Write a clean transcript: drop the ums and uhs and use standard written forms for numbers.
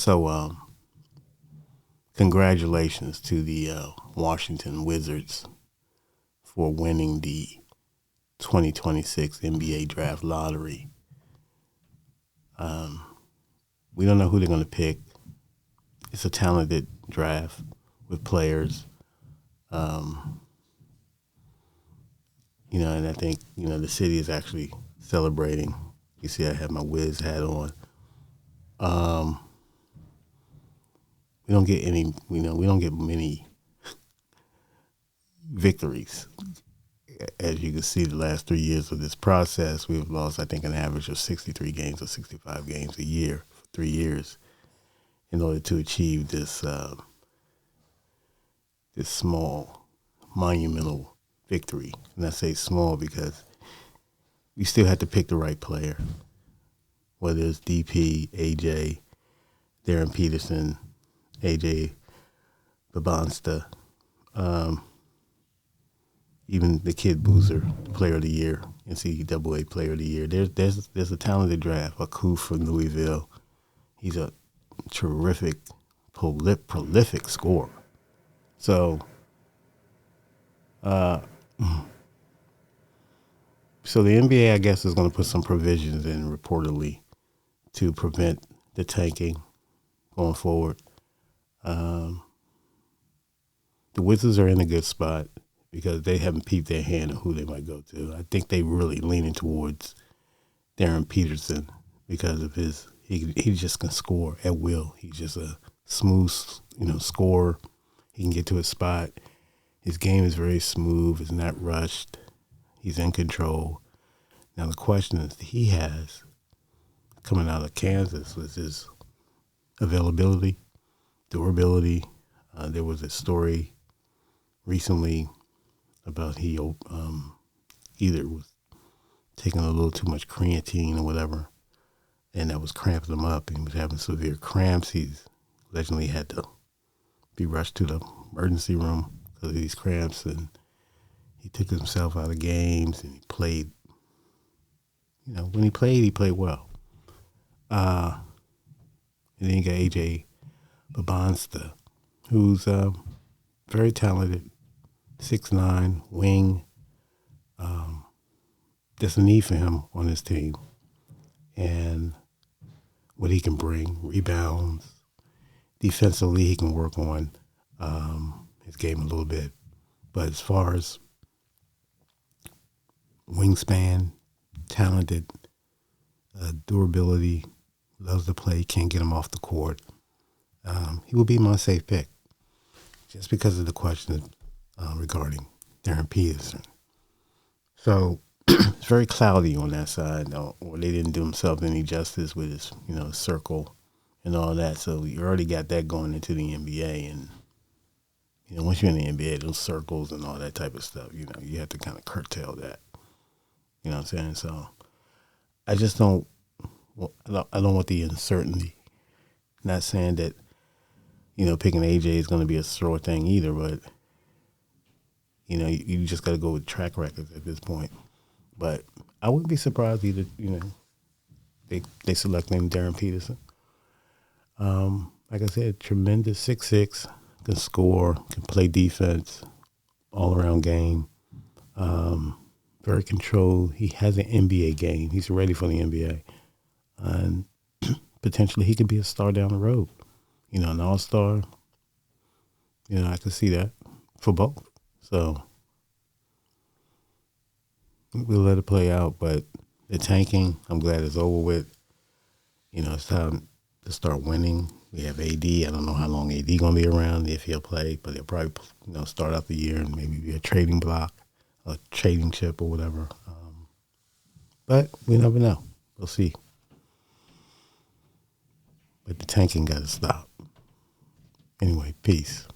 So, congratulations to the Washington Wizards for winning the 2026 NBA Draft Lottery. We don't know who they're going to pick. It's a talented draft with players. And I think, the city is actually celebrating. You see, I have my Wiz hat on. We don't get any, we don't get many victories. As you can see, the last 3 years of this process, we've lost, I think, an average of 63 games or 65 games a year for 3 years in order to achieve this this small, monumental victory. And I say small because we still have to pick the right player, whether it's DP, AJ, Darren Peterson, AJ Babonsta, even the kid Boozer, Player of the Year, NCAA Player of the Year. There's a talented draft. Akuf from Louisville, he's a terrific, prolific scorer. So, so the NBA, I guess, is going to put some provisions in reportedly to prevent the tanking going forward. The Wizards are in a good spot because they haven't peeped their hand on who they might go to. I think they really leaning towards Darren Peterson because of he just can score at will. He's just a smooth, scorer. He can get to his spot. His game is very smooth. It's not rushed. He's in control. Now the question is he has coming out of Kansas was his availability, durability. There was a story recently about he either was taking a little too much creatine or whatever, and that was cramping him up, and he was having severe cramps. He's allegedly had to be rushed to the emergency room because of these cramps, and he took himself out of games, and he played. When he played well. And then you got AJ Babonsta, who's very talented, 6'9", wing. There's a need for him on this team. And what he can bring, rebounds. Defensively, he can work on his game a little bit. But as far as wingspan, talented, durability, loves to play, can't get him off the court. He will be my safe pick just because of the questions regarding Darren Peterson. So it's very cloudy on that side, or they didn't do themselves any justice with his, circle and all that. So you already got that going into the NBA. And, once you're in the NBA, those circles and all that type of stuff, you have to kind of curtail that. You know what I'm saying? So I just don't want the uncertainty. Not saying that, picking AJ is going to be a sure thing either, but, you just got to go with track records at this point. But I wouldn't be surprised either, they select him Darren Peterson. Like I said, tremendous 6'6", can score, can play defense, all-around game, very controlled. He has an NBA game. He's ready for the NBA. And potentially he could be a star down the road. An all-star. I could see that for both. So we'll let it play out. But the tanking, I'm glad it's over with. It's time to start winning. We have AD. I don't know how long AD going to be around, if he'll play, but he'll probably start out the year and maybe be a trading block, a trading chip or whatever. But we never know. We'll see. But the tanking got to stop. Anyway, peace.